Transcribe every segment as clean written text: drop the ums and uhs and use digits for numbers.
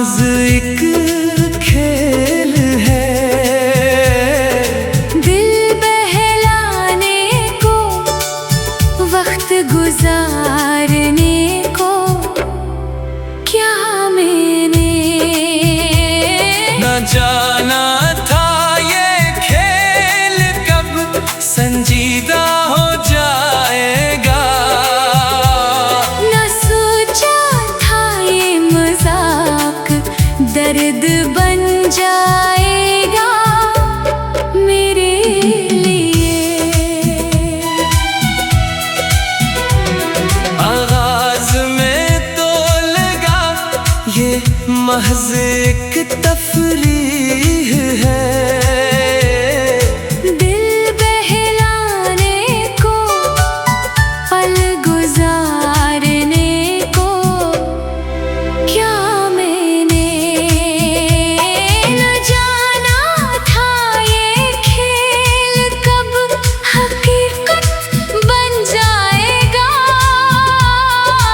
महज एक खेल है, दिल बहलाने को, वक्त गुजारने को। क्या मैंने न जाना था ये खेल कब संजीदा हो जाएगा, न सोचा था ये मजाक दर्द बन जाएगा मेरे लिए। आगाज में तो लगा ये महज एक तफरीह है, दिल बहलाने को, पल गुजारने को। क्या मैंने न जाना था ये खेल कब हकीकत बन जाएगा,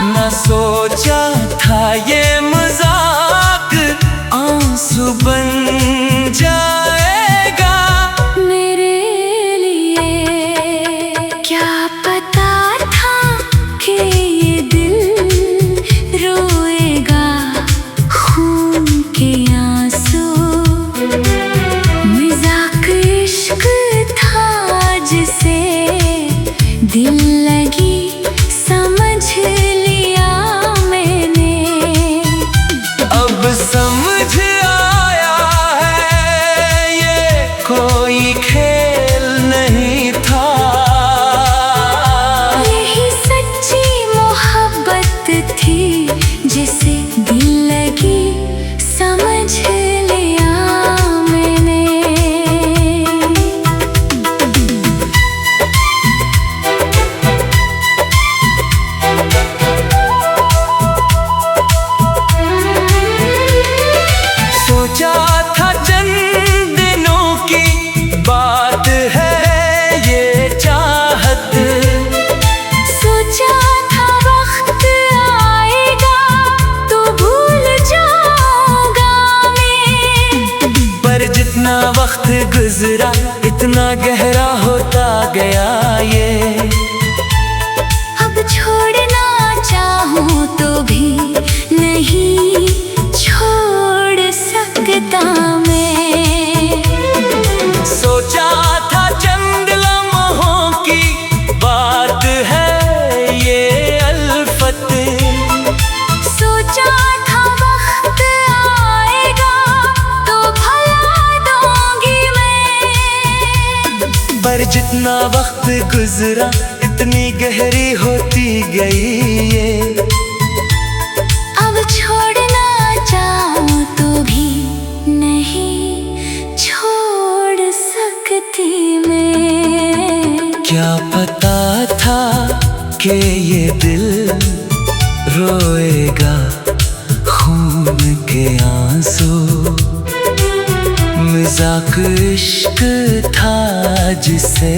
न सोचा था ये मजाक आंसू बन जाएगा मेरे लिए। क्या पता था कि ये दिल रोएगा खून के आंसू, मजाक इश्क था जिसे दिल लगी समझ लिया मैंने। अब समझ आया है ये कोई खेल नहीं था, यही सच्ची मोहब्बत थी जिसे दिल लगी समझ लिया मैंने। सोचा था चंद दिनों की बात है ये चाहत, सोचा था वक्त आएगा तो भूल जाऊंगा मैं, पर जितना वक्त गुजरा इतना गहरा होता गया ये। अब छोड़ना चाहूं तो भी नहीं छोड़ सकता मैं। सोचा था चंद लम्हों की बात है ये अल्फत, सोचा था वक्त आएगा तो भुला दूंगी मैं, पर जितना वक्त गुजरा इतनी गहरी होती गई ये। अब छोड़ना चाहूं तो भी नहीं छोड़ सकती मैं। क्या पता था कि ये दिल रोएगा खून के आंसू, मजाक इश्क था जिसे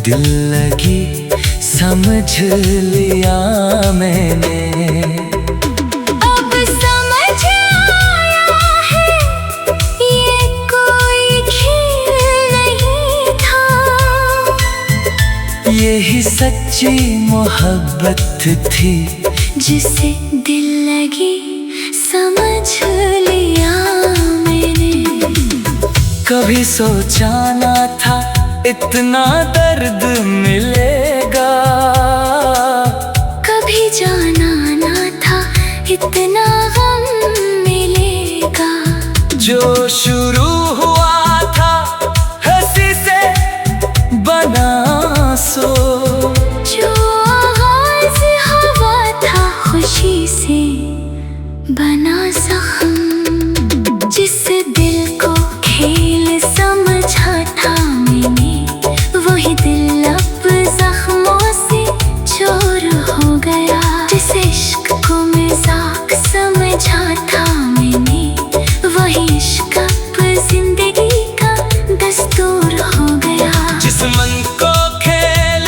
दिल लगी समझ लिया मैंने। अब समझ आया है ये कोई खेल नहीं था, यही सच्ची मोहब्बत थी जिसे दिल लगी समझ लिया मैंने। कभी सोचा ना था इतना दर्द मिलेगा, कभी जाना ना था इतना गम मिलेगा। जो शुरू हुआ था हंसी से बना सो, जो आगाज हवा था खुशी से बना जख्म, जिस दिल को खेल समझा था मैंने, वही दिल अब जख्मों से चोर हो गया। जिस इश्क को मजाक समझा था मैंने, वही इश्क अब जिंदगी का दस्तूर हो गया। जिस मन को खेल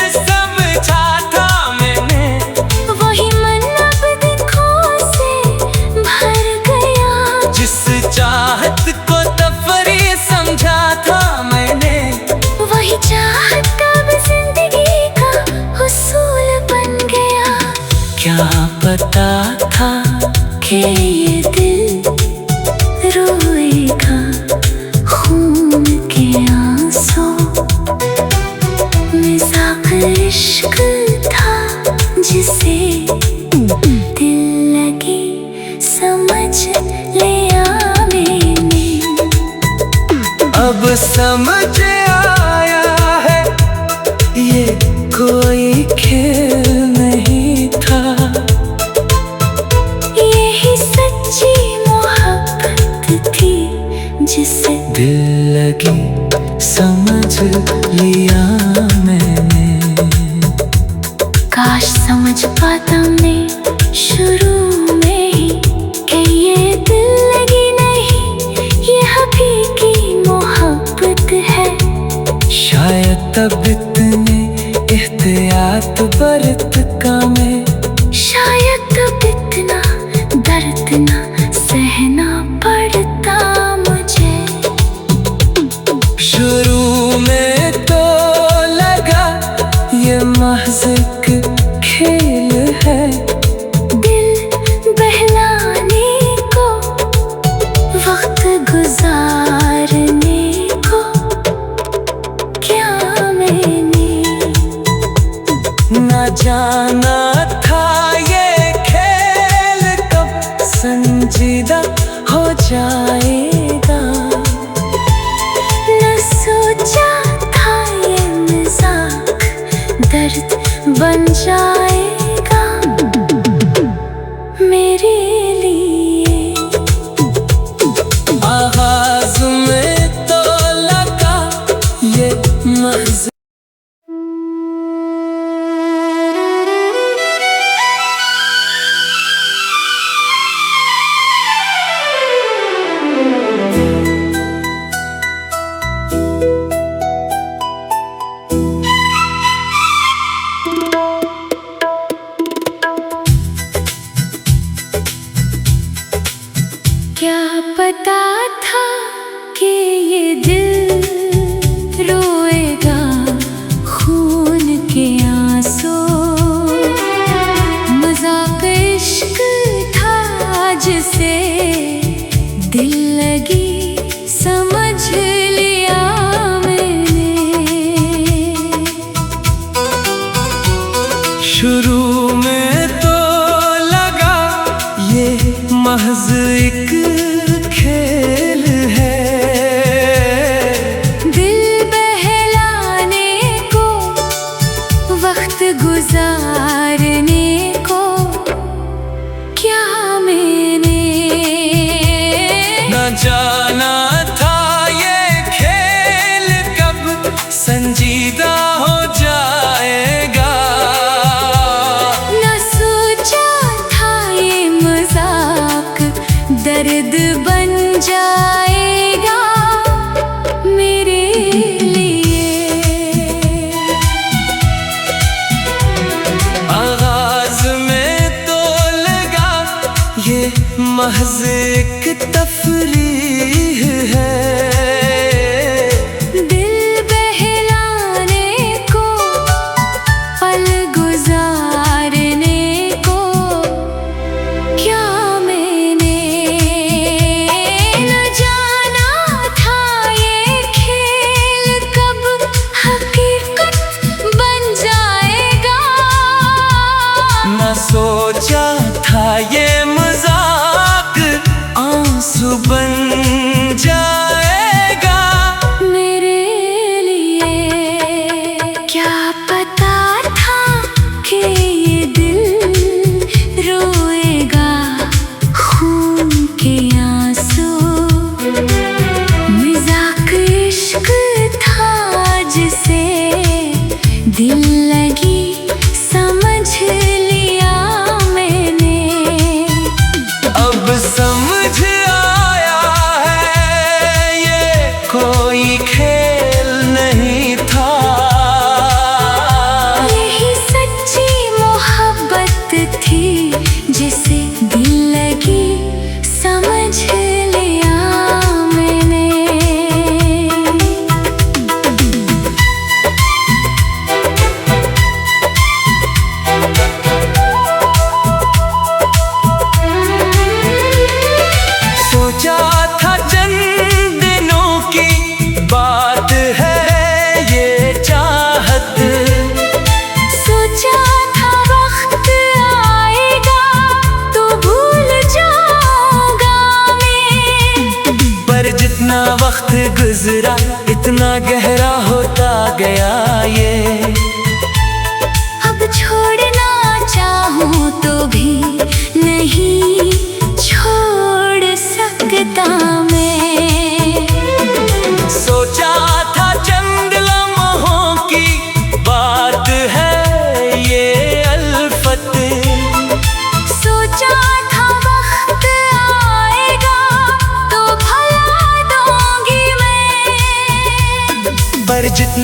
कि ये दिल रोएगा खून के आंसू। मज़ाक इश्क था जिसे दिल लगी समझ लिया मैंने। अब समझ आया है ये कोई खेल नहीं था। यही सच्ची मोहब्बत थी जिसे दिल लगी समझ लिया मैंने। काश समझ पाता मैं शुरू में ही कि ये दिल लगी नहीं, ये हकीकी मोहब्बत है। शायद तब इतने एहतियात बरतता मैं, शायद तब इतना दर्द ना सहना पड़ता मुझे। शुरू में तो लगा ये महज़ एक खेल है। दिल बहलाने को, वक्त गुजारने को क्या मैंने न जाना था ये खेल कब संजीदा हो जाएगा। न सोचा था ये मज़ाक दर्द बन जाएगा मेरे लिए। आगाज़ में तो लगा ये महज़ क्या पता था कि ये दिल रोएगा खून के आंसू। मज़ाक इश्क था जिसे दिल लगी समझ लिया मैंने। शुरू में तो लगा ये महज़ एक खेल है। दिल बहलाने को, वक्त गुजारने को क्या मैंने न जाना था ये खेल कब संजीदा हो जाएगा। न सोचा था ये मज़ाक दर्द बन जाएगा मेरे लिए। आगाज़ में तो लगा ये महज़ एक तफरीह है। दिल बहलाने को, पल गुजारने को क्या मैंने न जाना था ये खेल कब हकीकत बन जाएगा। न सोचा था ये मज़ाक आंसू बन जाएगा मेरे लिए। क्या पता था कि ये दिल रोएगा खून के आंसू। मज़ाक इश्क था जिसे दिल लगी समझ लिया मैंने। अब समझ आया है ये कोई खेल नहीं था। यही सच्ची मोहब्बत थी जिसे दिल लगी समझ लिया मैंने।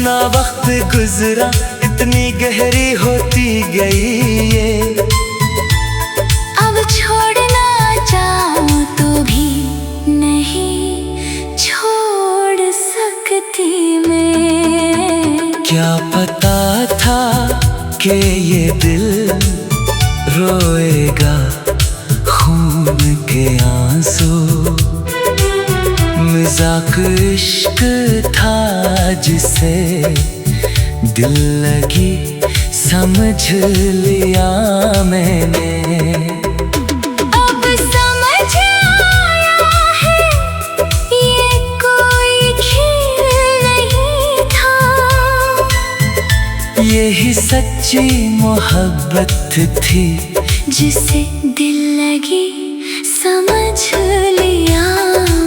इतना वक्त गुजरा, इतनी गहरी होती गई ये। अब छोड़ना चाहूं तो भी नहीं छोड़ सकती मैं। क्या पता था कि ये दिल रोएगा खून के आंसू। मजाक इश्क था जिसे दिल लगी समझ लिया मैंने। अब समझ आया है ये कोई खेल नहीं था। यही सच्ची मोहब्बत थी जिसे दिल लगी समझ लिया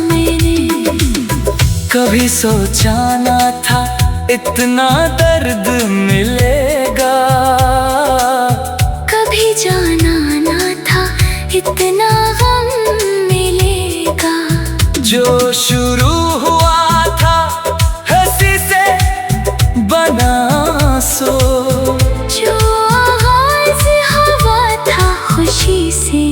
मैंने। कभी सोचा ना था इतना दर्द मिलेगा, कभी जाना ना था इतना गम मिलेगा। जो शुरू हुआ था हंसी से बना सो, जो आगाज हवा था खुशी से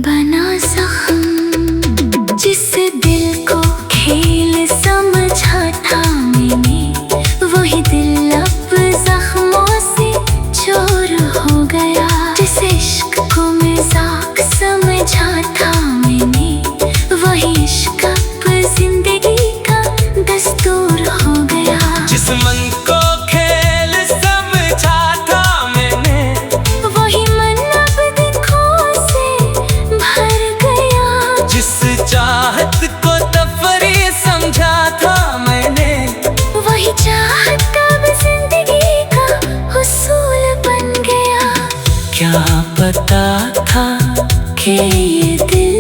बना जख्म। जिस दिल को खेल समझा था मैंने, वही दिल अब जख्मों से चोर हो गया। जिस इश्क को मजाक समझा था मैंने, वही इश्क अब जिंदगी का दस्तूर हो गया। जिस मन को खेल समझा था मैंने, वही मन अब दिखों से भर गया। जिस चाहत को तफरी समझा था मैंने, वही चाहत अब जिंदगी का हुसूल बन गया। क्या पता था कि ये दिल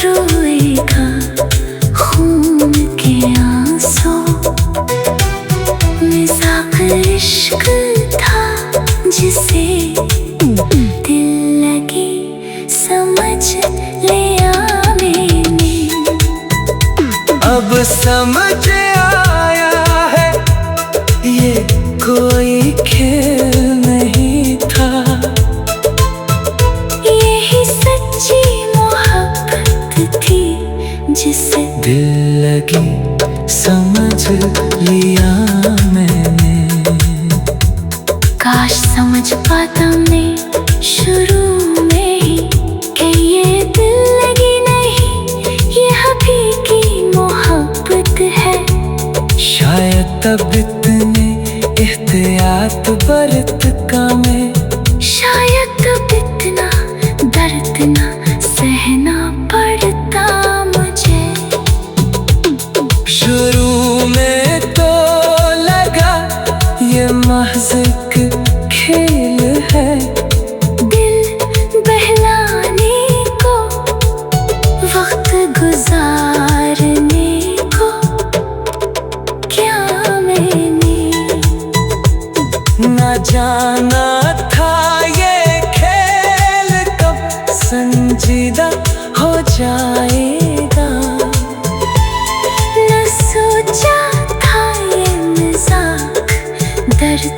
रोएगा खून के आंसू। मजाक इश्क था जिसे दिल लगी समझ लिया मैंने। अब समझ आया है ये कोई खेल नहीं था। यही सच्ची मोहब्बत थी जिसे दिल लगी समझ लिया मैंने। काश समझ पाता मैं शुरू में ही कि ये दिल लगी नहीं, ये हकीकी मोहब्बत है। शायद तब इतने एहतियात बरत का मैं, शायद तब इतना दर्द ना सहना पड़ता मुझे। शुरू में तो लगा ये महज एक खेल है। दिल बहलाने को, वक्त गुजारने को क्या मैंने न जाना था ये खेल कब संजीदा हो जाएगा। न सोचा था ये मजाक दर्द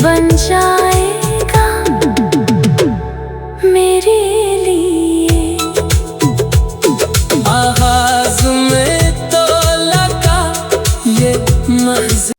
बन जाएगा मेरे लिए। आगाज में तो लगा ये महज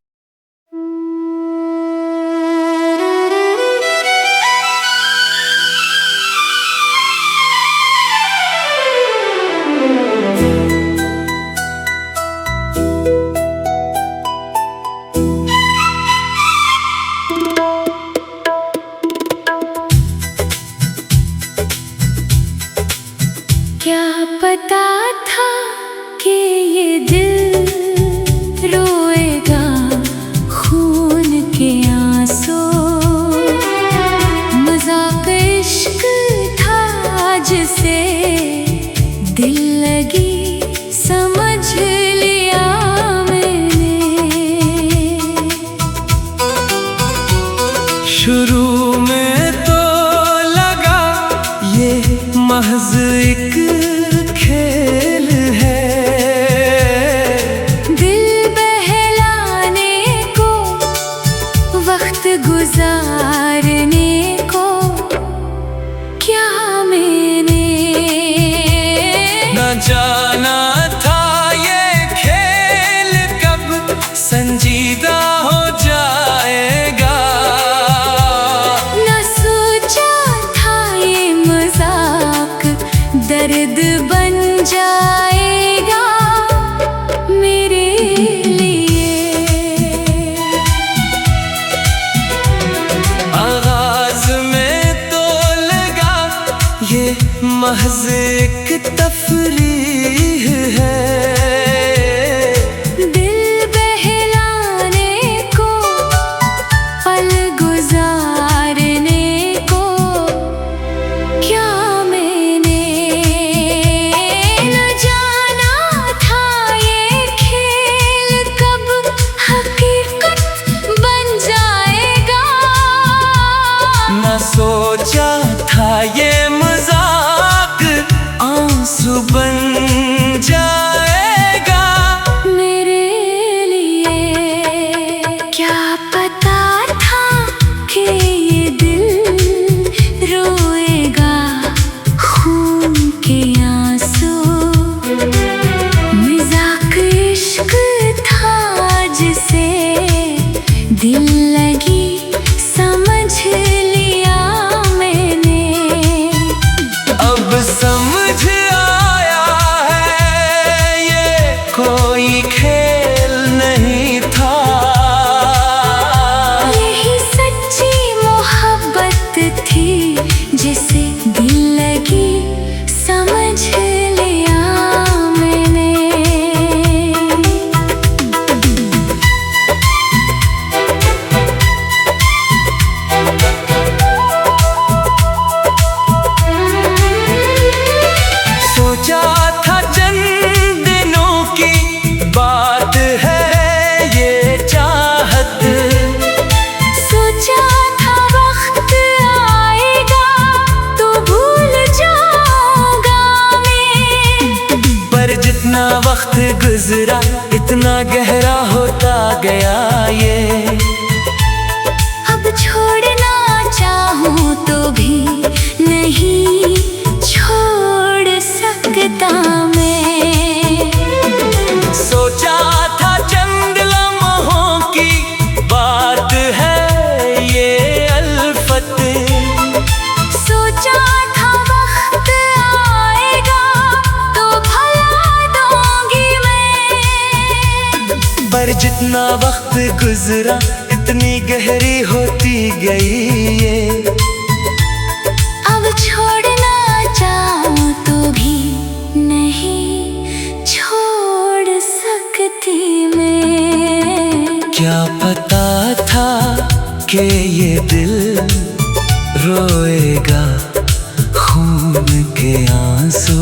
क्या पता था कि ये दिल रोएगा खून के आंसू। मजाक इश्क था जिसे दिल लगी समझ लिया मैंने। शुरू में तो लगा ये महज एक खेल है। दिल बहलाने वक्त गुजारने को क्या मैंने न जाना था ये खेल कब संजीदा हो जाएगा। न सोचा था ये मजाक दर्द बन जाएगा मेरे लिए। आगाज में तो लगा ये महज एक तफरीह है, दिल बहलाने को पल गुजारने को क्या मैंने न जाना था ये खेल कब हकीकत बन जाएगा। न सोचा था ये मजाक आंसू बन जाएगा मेरे लिए। क्या पता था कि ये दिल रोएगा खून के आंसू। मजाक इश्क था जिसे दिल लगी समझ लिया मैंने। अब समझ आया है ये कोई खेल नहीं था। यही सच्ची मोहब्बत थी जिसे दिल लगी समझ लिया मैंने। सोचा था चंद दिनों की बात है ये चाहत। सोचा था वक्त आएगा तो भूल जाऊंगा मैं। पर जितना वक्त गुजरा इतना गहरा होता गया ये। अब छोड़ना चाहूं तो भी नहीं छोड़ सकता मैं। सोचा था चंद लम्हों की बात है ये अल्फत। सोचा था वक्त आएगा तो भुला दूंगी मैं। पर जितना वक्त गुजरा इतनी गहरी होती गई ये। अब छोड़ना चाहूं तो भी नहीं छोड़ सकती मैं। क्या पता था कि ये दिल रोएगा खून के आंसू।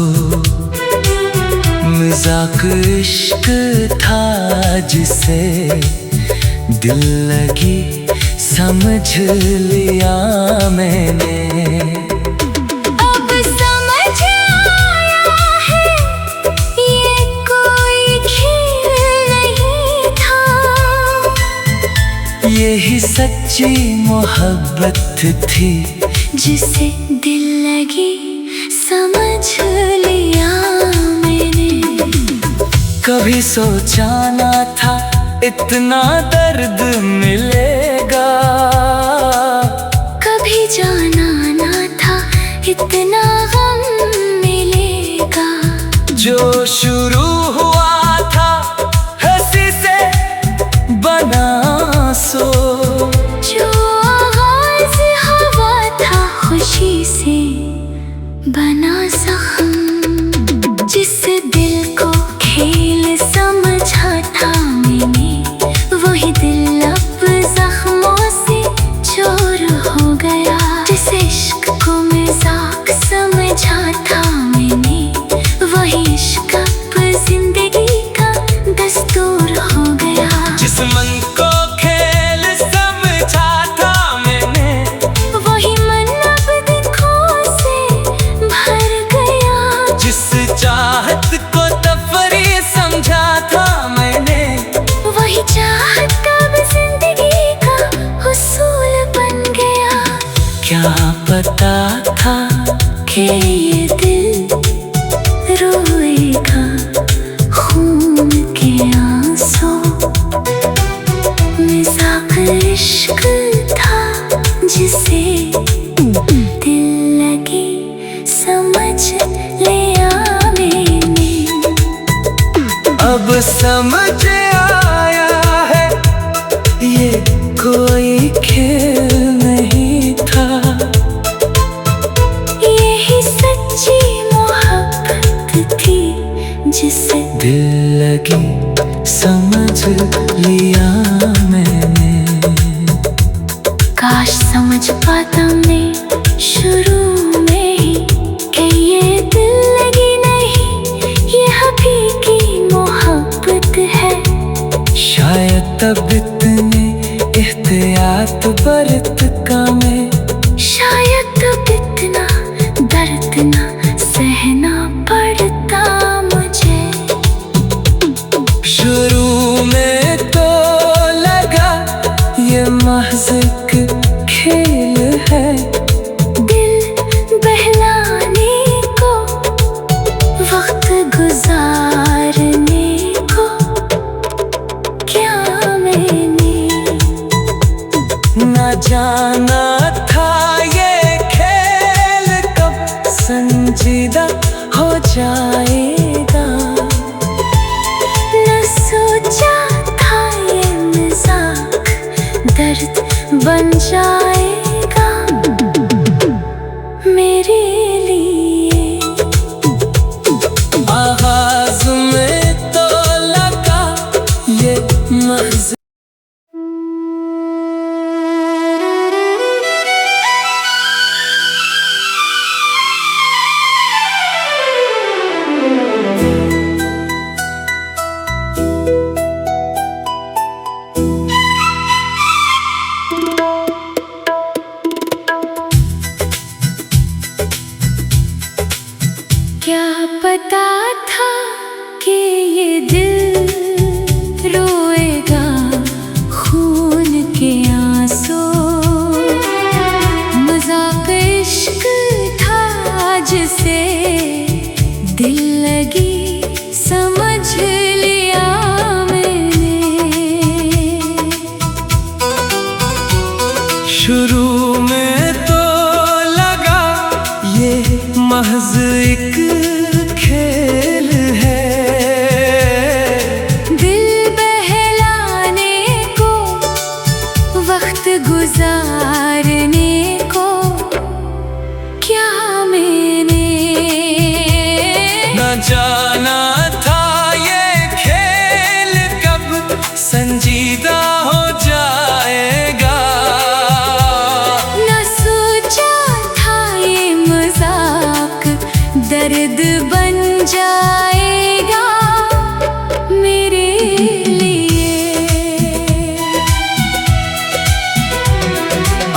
मजाक इश्क था जिसे दिल लगी समझ लिया मैंने। अब समझ आया है ये कोई खेल नहीं था। यही सच्ची मोहब्बत थी जिसे दिल लगी समझ लिया मैंने। कभी सोचा ना था इतना दर्द मिलेगा। कभी जाना ना था इतना गम मिलेगा। जो शुरू हुआ था हंसी से बना सो। जो आगाज हवा था खुशी से बना जख्म। जिस दिल को खेल समझा था मैंने वही दिल अब क्या पता था कि ये दिल रोएगा खून के आंसू। मज़ाक इश्क था जिसे दिल लगी समझ लिया मैंने। अब समझ आया है ये कोई खेल नहीं था। यही सच्ची मोहब्बत थी जिसे दिल लगी समझ लिया मैंने। काश समझ पाता मैं शुरू में ही कि ये दिल लगी नहीं, ये हकीकी मोहब्बत है। शायद तब इतने एहतियात बरत का मैं, शायद तब इतना दर्द ना सहना पड़ता मुझे। शुरू में तो लगा ये महज़ एक खेल है। दिल बहलाने को, वक्त गुजारने को क्या मैंने न जाना था ये खेल कब संजीदा हो जाएगा। न सोचा था ये मज़ाक दर्द बन जाएगा मेरे लिए। आगाज़ में तो लगा ये महज़ क्या पता था कि ये दिल रोएगा खून के आंसू। मज़ाक इश्क था जिसे दिल लगी समझ लिया मैंने। शुरू में तो लगा ये महज़ एक खेल है। दिल बहलाने को, वक्त गुजारने को क्या मैंने न जाना था ये खेल कब संजीदा हो जाएगा। न सोचा था ये मज़ाक दर्द बन जाएगा मेरे लिए।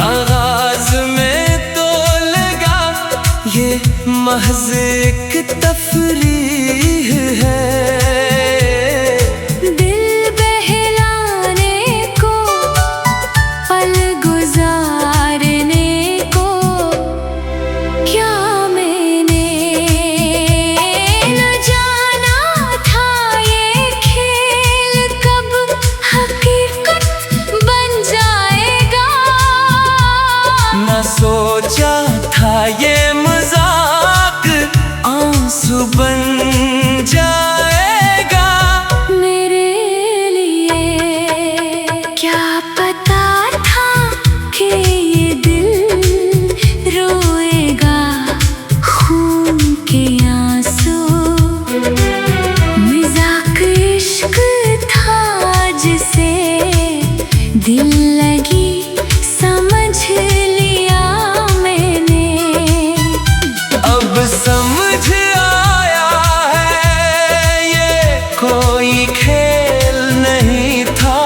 आगाज़ में तो लगा ये महज़ एक तफरीह है। दिल बहलाने को, पल गुजारने को क्या मैंने न जाना था ये खेल कब हकीकत बन जाएगा। न सोचा था ये मज़ाक आंसू बन जाएगा मेरे लिए। क्या पता था कि ये दिल रोएगा खून के आंसू। मज़ाक इश्क था जिसे दिल लगी समझ लिया मैंने। अब समझ आया है ये कोई खेल नहीं था।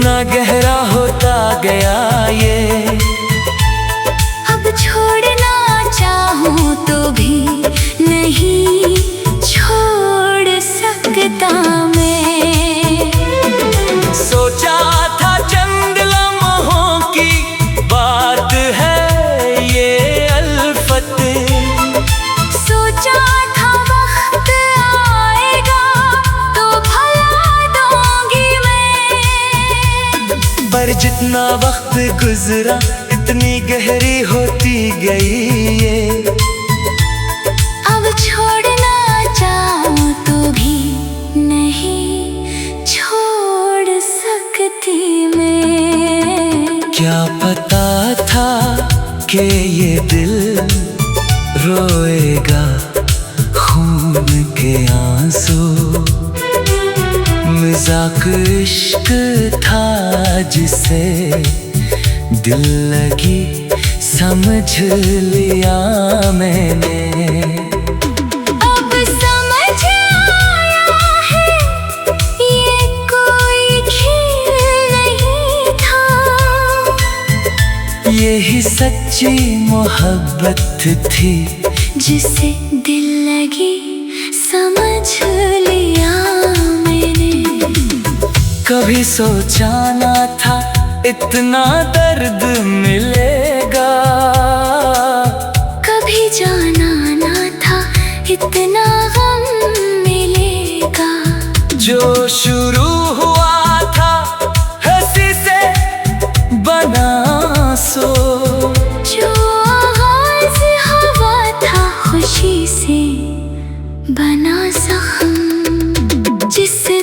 कितना गहरा होता गया ये। अब छोड़ना चाहूं तो भी नहीं छोड़ सकता मैं। सोचा था चंद लम्हों की बात है ये अल्फत, सोचा था वक्त आएगा तो भला दूंगी मैं। पर जितना वक्त गुजरा इतनी गहरी होती गई ये। अब छोड़ना चाहूं तो भी नहीं छोड़ सकती मैं। क्या पता था कि ये दिल रोएगा खून के आंसू। मजाक इश्क था जिसे दिल लगी समझ लिया मैंने। अब समझ आया है ये कोई खेल नहीं था। यही सच्ची मोहब्बत थी जिसे दिल लगी समझ लिया मैंने। कभी सोचा ना था इतना दर्द मिलेगा, कभी जाना ना था इतना गम मिलेगा। जो शुरू हुआ था हंसी से बना सो, जो आगाज हवा था खुशी से बना जख्म जिससे